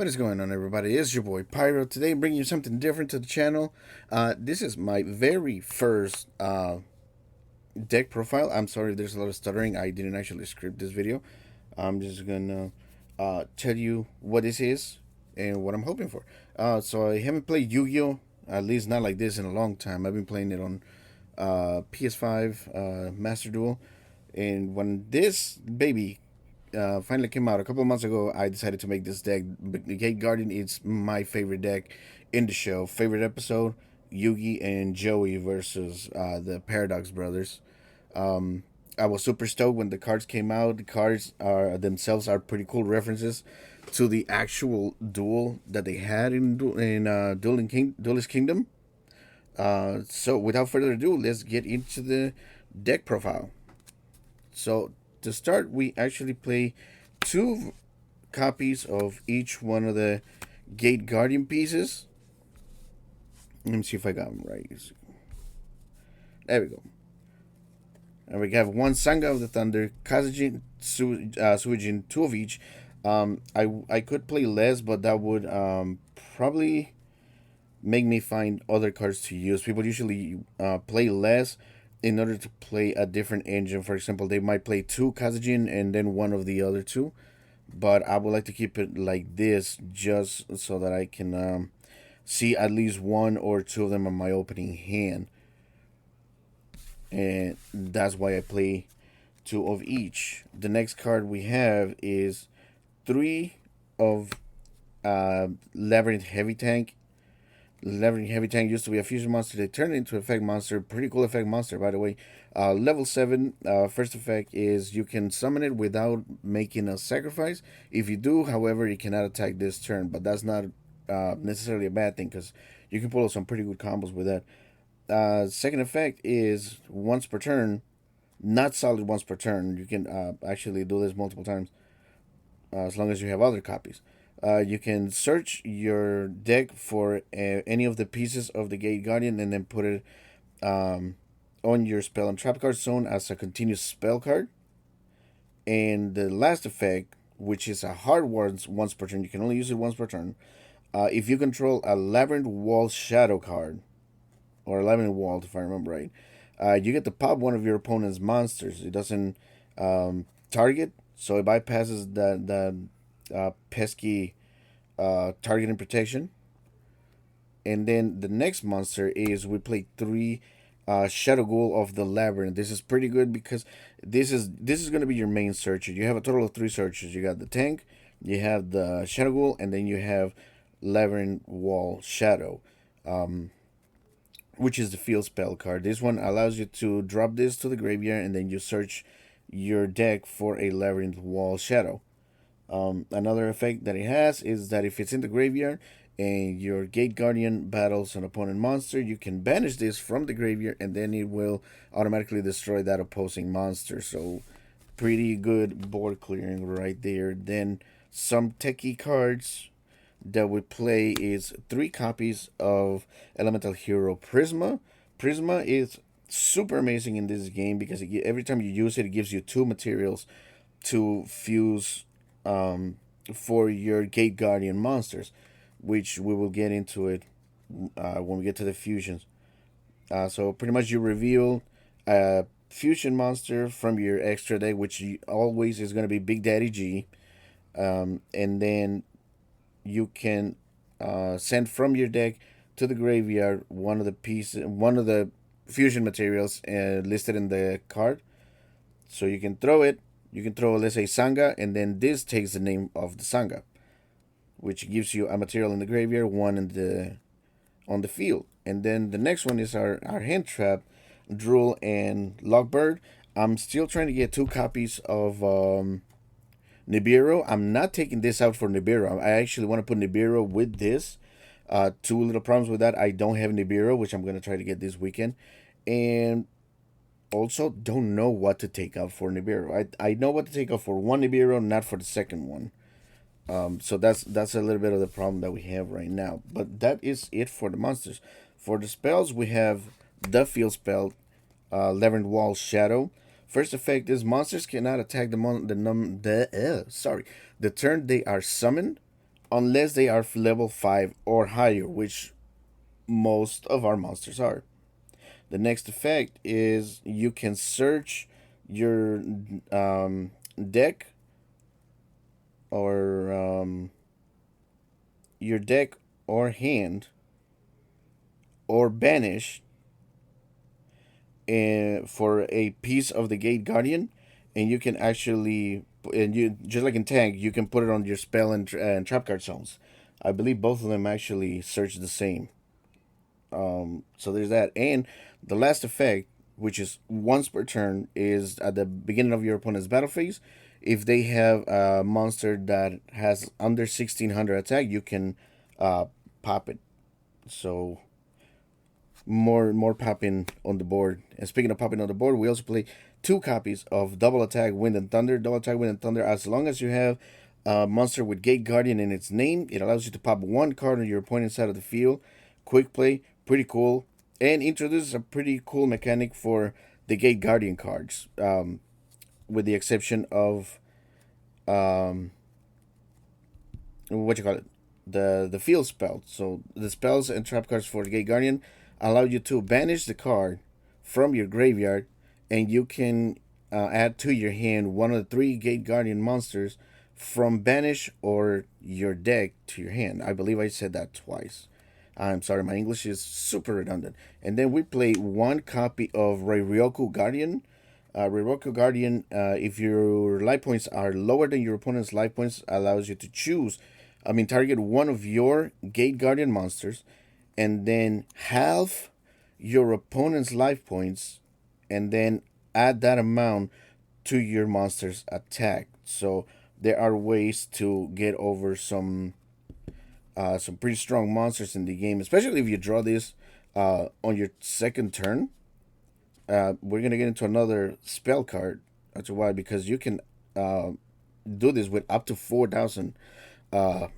What is going on, everybody? It's your boy Pyro. Today, bringing you something different to the channel. This is my very first deck profile. I'm sorry, there's a lot of stuttering. I didn't actually script this video. I'm just gonna tell you what this is and what I'm hoping for. So I haven't played Yu-Gi-Oh, at least not like this, in a long time. I've been playing it on PS5, Master Duel, and when this baby finally came out a couple of months ago, I decided to make this deck. The Gate Guardian is my favorite deck in the show. Favorite episode: Yugi and Joey versus the Paradox Brothers. I was super stoked when the cards came out. The cards are themselves are pretty cool references to the actual duel that they had in Duelist Kingdom. So without further ado, let's get into the deck profile. So to start, we actually play two copies of each one of the Gate Guardian pieces. Let me see if I got them right. There we go. And we have one Sanga of the Thunder, Kazajin, Suijin, two of each. I could play less, but that would probably make me find other cards to use. People usually play less in order to play a different engine. For example, they might play two Kazajin and then one of the other two. But I would like to keep it like this just so that I can see at least one or two of them on my opening hand. And that's why I play two of each. The next card we have is three of Labyrinth Heavy Tank. Labyrinth Heavy Tank used to be a fusion monster. They turned it into effect monster. Pretty cool effect monster, by the way. Level 7, first effect is you can summon it without making a sacrifice. If you do, however, you cannot attack this turn, but that's not necessarily a bad thing because you can pull out some pretty good combos with that. Second effect is once per turn, not solid once per turn. You can actually do this multiple times as long as you have other copies. You can search your deck for any of the pieces of the Gate Guardian and then put it on your spell and trap card zone as a continuous spell card. And the last effect, which is a hard once per turn, you can only use it once per turn. If you control a Labyrinth Wall Shadow card, or Labyrinth Wall, if I remember right, you get to pop one of your opponent's monsters. It doesn't target, so it bypasses that pesky targeting protection. And then the next monster is we play three Shadow Ghoul of the Labyrinth. This is pretty good because this is gonna be your main searcher. You have a total of three searchers. You got the tank, you have the Shadow Ghoul, and then you have Labyrinth Wall Shadow, which is the field spell card. This one allows you to drop this to the graveyard and then you search your deck for a Labyrinth Wall Shadow. Another effect that it has is that if it's in the graveyard and your Gate Guardian battles an opponent monster, you can banish this from the graveyard and then it will automatically destroy that opposing monster. So, pretty good board clearing right there. Then, some techie cards that we play is three copies of Elemental Hero Prisma. Prisma is super amazing in this game because every time you use it, it gives you two materials to fuse for your Gate Guardian monsters, which we will get into it when we get to the fusions. So pretty much you reveal a fusion monster from your extra deck, which always is going to be Big Daddy G, and then you can send from your deck to the graveyard one of the fusion materials listed in the card. So you can throw it. You can throw, let's say, Sanga, and then this takes the name of the Sanga, which gives you a material in the graveyard, one in the on the field. And then the next one is our hand trap, Drool and Lockbird. I'm still trying to get two copies of Nibiru. I'm not taking this out for Nibiru. I actually want to put Nibiru with this. Two little problems with that. I don't have Nibiru, which I'm going to try to get this weekend. And also don't know what to take out for Nibiru. I know what to take out for one Nibiru, not for the second one. So that's a little bit of the problem that we have right now. But that is it for the monsters. For the spells, we have the field spell, Labyrinth Wall Shadow. First effect is monsters cannot attack the turn they are summoned unless they are level 5 or higher, which most of our monsters are. The next effect is you can search your deck or your deck or hand or banish for a piece of the Gate Guardian, and you can actually, and you just like in Tank, you can put it on your spell and trap card zones. I believe both of them actually search the same. So there's that, and the last effect, which is once per turn, is at the beginning of your opponent's battle phase. If they have a monster that has under 1600 attack, you can uh, pop it. So more popping on the board. And speaking of popping on the board, we also play two copies of Double Attack Wind and Thunder. Double Attack Wind and Thunder, as long as you have a monster with Gate Guardian in its name, it allows you to pop one card on your opponent's side of the field. Quick play, pretty cool, and introduces a pretty cool mechanic for the Gate Guardian cards, with the exception of what you call it, the field spell. So the spells and trap cards for the Gate Guardian allow you to banish the card from your graveyard, and you can add to your hand one of the three Gate Guardian monsters from banish or your deck to your hand. I believe I said that twice. I'm sorry, my English is super redundant. And then we play one copy of Ryoku Guardian. Ryoku Guardian, if your life points are lower than your opponent's life points, allows you to choose, target one of your Gate Guardian monsters, and then halve your opponent's life points, and then add that amount to your monster's attack. So there are ways to get over some pretty strong monsters in the game, especially if you draw this on your second turn. We're gonna get into another spell card. That's why, because you can do this with up to 4,000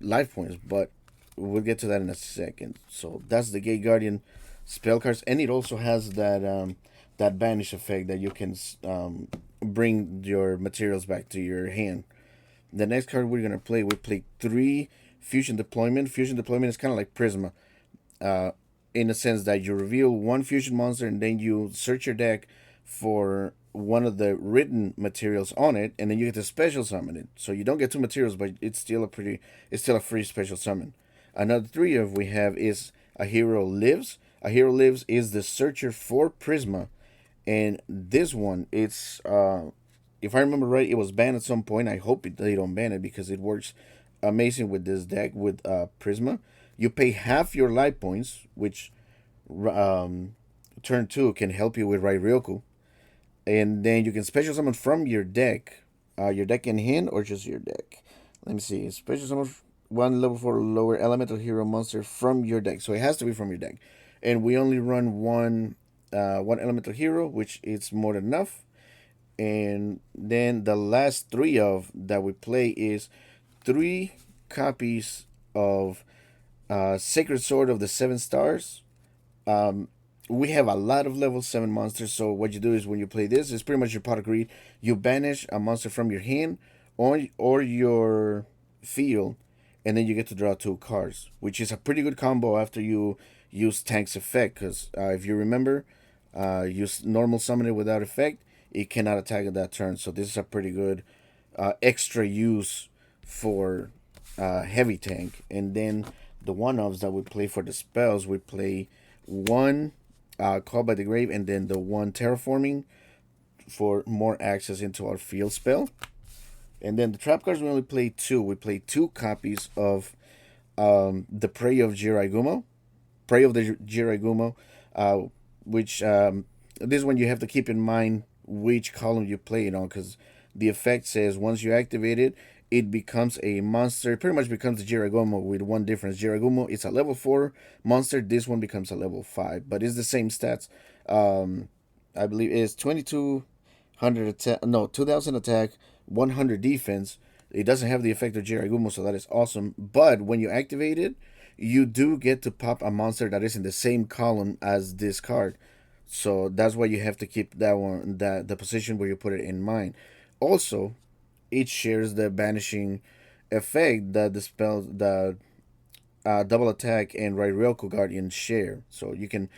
life points, but we'll get to that in a second. So that's the Gate Guardian spell cards, and it also has that banish effect that you can bring your materials back to your hand. The next card we're gonna play, we play 3 Fusion Deployment. Fusion Deployment is kind of like Prisma, in the sense that you reveal one fusion monster and then you search your deck for one of the written materials on it, and then you get to special summon it. So you don't get 2 materials, but it's still a free special summon. Another 3 of we have is A Hero Lives. A Hero Lives is the searcher for Prisma, and this one, it's if I remember right, it was banned at some point. I hope they don't ban it because it works amazing with this deck with Prisma. You pay half your life points, which turn 2 can help you with Ryoku, and then you can special summon from your deck in hand or just your deck. Let me see. Special summon one level 4 lower elemental hero monster from your deck, so it has to be from your deck. And we only run one elemental hero, which is more than enough. And then the last 3 of that we play is 3 copies of Sacred Sword of the 7 Stars. We have a lot of level 7 monsters, so what you do is when you play this, it's pretty much your pot of greed. You banish a monster from your hand or your field, and then you get to draw 2 cards, which is a pretty good combo after you use Tank's effect, because if you remember, use normal summon it without effect, it cannot attack at that turn. So this is a pretty good extra use for heavy tank. And then the one-offs that we play for the spells, we play 1 Call by the Grave, and then the 1 Terraforming for more access into our field spell. And then the trap cards, we only play 2. We play 2 copies of the Prey of Jiraigumo. Prey of the Jiraigumo, which this one you have to keep in mind which column you play it on, because the effect says once you activate it, it becomes a monster. It pretty much becomes the Jiraigumo with one difference. Jiraigumo, it's a level 4 monster. This one becomes a level 5, but it's the same stats. I believe it's 2200 attack, no, 2000 attack, 100 defense. It doesn't have the effect of Jiraigumo, so that is awesome. But when you activate it, you do get to pop a monster that is in the same column as this card. So that's why you have to keep that one, that the position where you put it in mind. Also, it shares the banishing effect that the spell the double attack and Ryoku Guardian share. So you can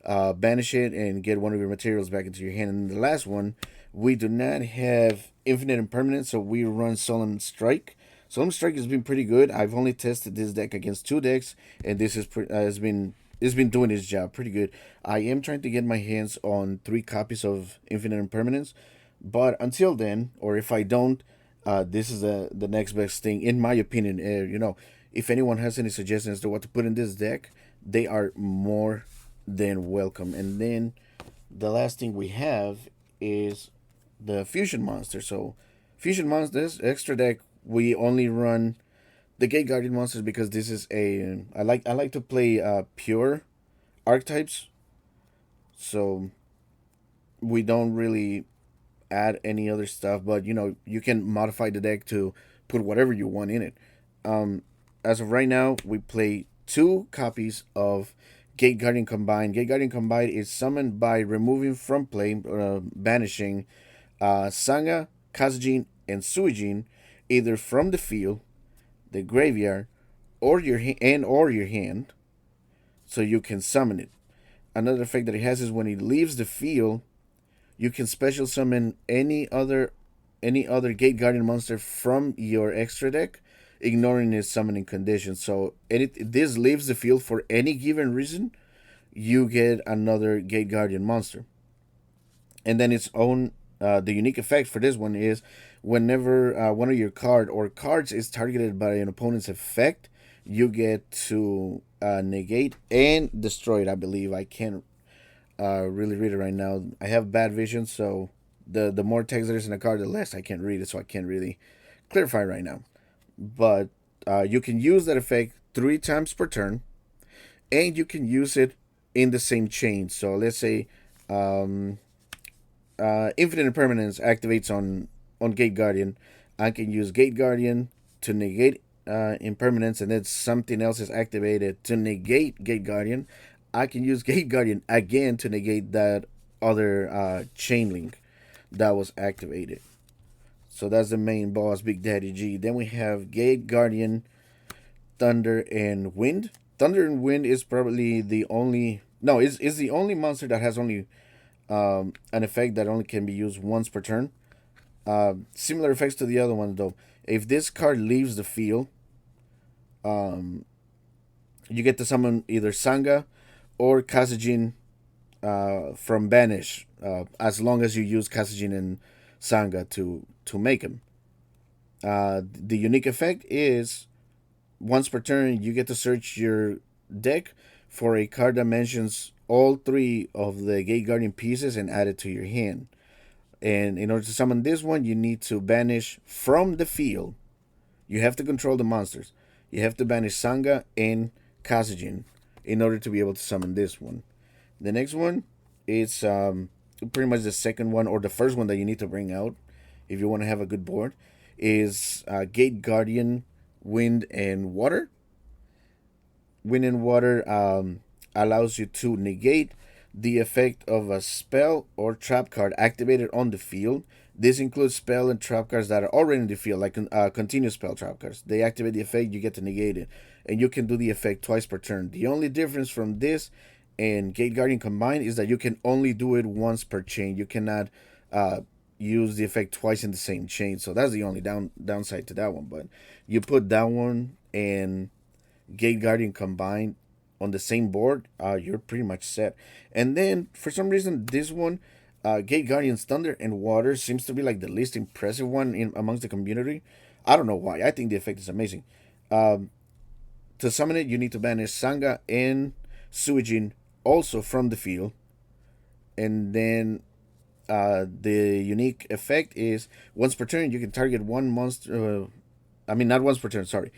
banish it and get one of your materials back into your hand. And the last one, we do not have infinite impermanence, so we run Solemn Strike. Solemn Strike has been pretty good. I've only tested this deck against two decks, and this has been it's been doing its job pretty good. I am trying to get my hands on 3 copies of Infinite Impermanence, but until then, or if I don't, this is the next best thing in my opinion. If anyone has any suggestions to what to put in this deck, they are more than welcome. And then the last thing we have is the fusion monster. So fusion monsters extra deck, we only run the Gate Guardian monsters because this is a I like to play pure archetypes. So we don't really add any other stuff, but you can modify the deck to put whatever you want in it. As of right now, we play 2 copies of Gate Guardian Combined. Gate Guardian Combined is summoned by removing from play, banishing Sanga, Kazajin, and Suijin either from the field, the graveyard, or your hand, so you can summon it. Another effect that it has is when it leaves the field, you can special summon any other Gate Guardian monster from your extra deck, ignoring its summoning condition. So this leaves the field for any given reason, you get another Gate Guardian monster. And then its own the unique effect for this one is whenever one of your cards is targeted by an opponent's effect, you get to negate and destroy it. I believe I can't really read it right now. I have bad vision, so the more text there is in a card, the less I can read it. So I can't really clarify right now. But you can use that effect 3 times per turn, and you can use it in the same chain. So let's say Infinite Impermanence activates on Gate Guardian. I can use Gate Guardian to negate impermanence, and then something else is activated to negate Gate Guardian. I can use Gate Guardian again to negate that other chain link that was activated. So that's the main boss, Big Daddy G. Then we have Gate Guardian, Thunder, and Wind. Thunder and Wind is probably the only. No, is the only monster that has only an effect that only can be used once per turn. Similar effects to the other one, though. If this card leaves the field, you get to summon either Sanga or Kasajin from Banish, as long as you use Kasajin and Sanga to make him. The unique effect is once per turn, you get to search your deck for a card that mentions all 3 of the Gate Guardian pieces and add it to your hand. And in order to summon this one, you need to banish from the field. You have to control the monsters. You have to banish Sanga and Kasajin in order to be able to summon this one. The next one is pretty much the second one or the first one that you need to bring out if you want to have a good board is Gate Guardian, Wind and Water. Wind and Water allows you to negate the effect of a spell or trap card activated on the field. This includes spell and trap cards that are already in the field, like continuous spell trap cards. They activate the effect, you get to negate it, and you can do the effect twice per turn. The only difference from this and Gate Guardian combined is that you can only do it once per chain. You cannot use the effect twice in the same chain. So that's the only downside to that one. But you put that one and Gate Guardian combined on the same board, you're pretty much set. And then for some reason, this one, Gate Guardian's Thunder and Water seems to be like the least impressive one in amongst the community. I don't know why. I think the effect is amazing. To summon it, you need to banish Sanga and Suijin also from the field. And then the unique effect is once per turn, you can target one monster. Not once per turn, sorry.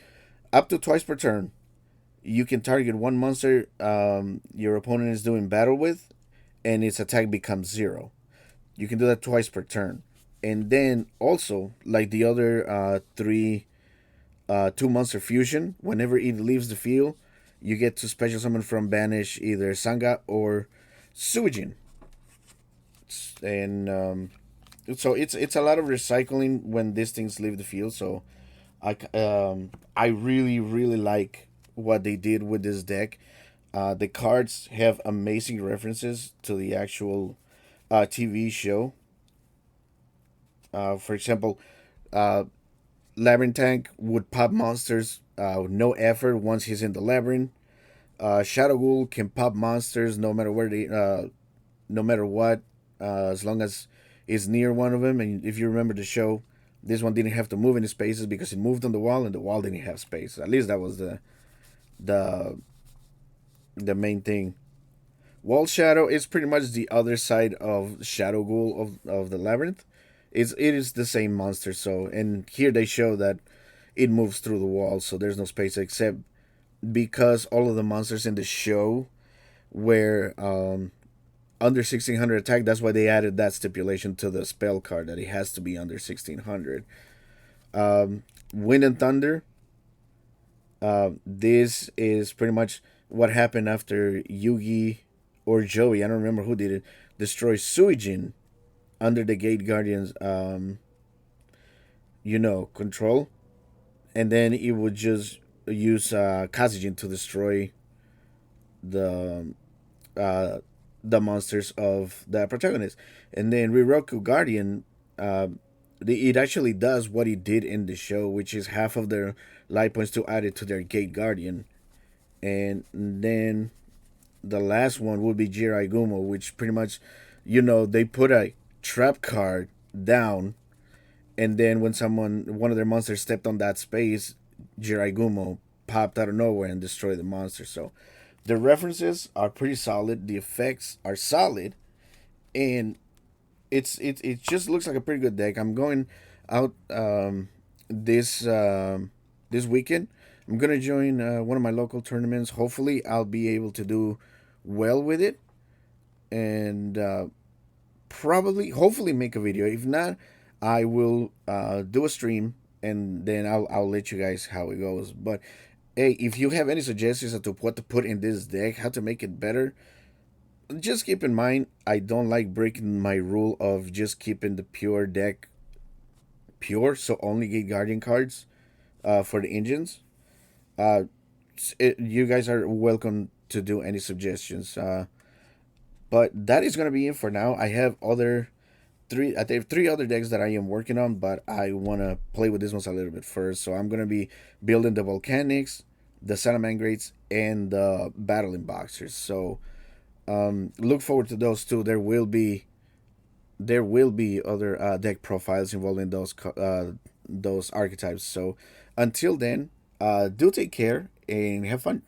Up to twice per turn, you can target one monster your opponent is doing battle with, and its attack becomes 0. You can do that twice per turn. And then also, like the other 2 monster fusion, whenever it leaves the field, you get to special summon from banish either Sanga or Suijin. And so it's a lot of recycling when these things leave the field. So I really really like what they did with this deck. The cards have amazing references to the actual TV show. For example, uh, Labyrinth Tank would pop monsters with no effort once he's in the labyrinth. Shadow Ghoul can pop monsters no matter where they, no matter what, as long as it's near one of them. And if you remember the show, this one didn't have to move any spaces because it moved on the wall, and the wall didn't have space. At least that was the the main thing. Wall Shadow is pretty much the other side of Shadow Ghoul of the labyrinth. It is the same monster. So and here they show that it moves through the wall, so there's no space except because all of the monsters in the show were under 1600 attack. That's why they added that stipulation to the spell card that it has to be under 1600. Wind and Thunder. This is pretty much what happened after Yugi or Joey, I don't remember who did it, destroy Suijin under the Gate Guardians, control. And then it would just use Kazijin to destroy the uh, the monsters of the protagonist. And then Riroku Guardian, it actually does what it did in the show, which is half of their life points to add it to their Gate Guardian. And then the last one would be Jirai Gumo, which pretty much, they put a trap card down, and then when one of their monsters stepped on that space, Jirai Gumo popped out of nowhere and destroyed the monster. So the references are pretty solid, the effects are solid, and it just looks like a pretty good deck. I'm going out this weekend. I'm gonna join one of my local tournaments. Hopefully, I'll be able to do well with it, and probably, hopefully, make a video. If not, I will do a stream, and then I'll let you guys how it goes. But hey, if you have any suggestions as to what to put in this deck, how to make it better, just keep in mind I don't like breaking my rule of just keeping the pure deck pure, so only get Guardian cards for the engines. Uh, you guys are welcome to do any suggestions. But that is gonna be it for now. I have I have three other decks that I am working on, but I wanna play with this ones a little bit first. So I'm gonna be building the Volcanics, the Salamangreats, and the Battling Boxers. So look forward to those two. There will be other deck profiles involving those archetypes. So until then, do take care and have fun.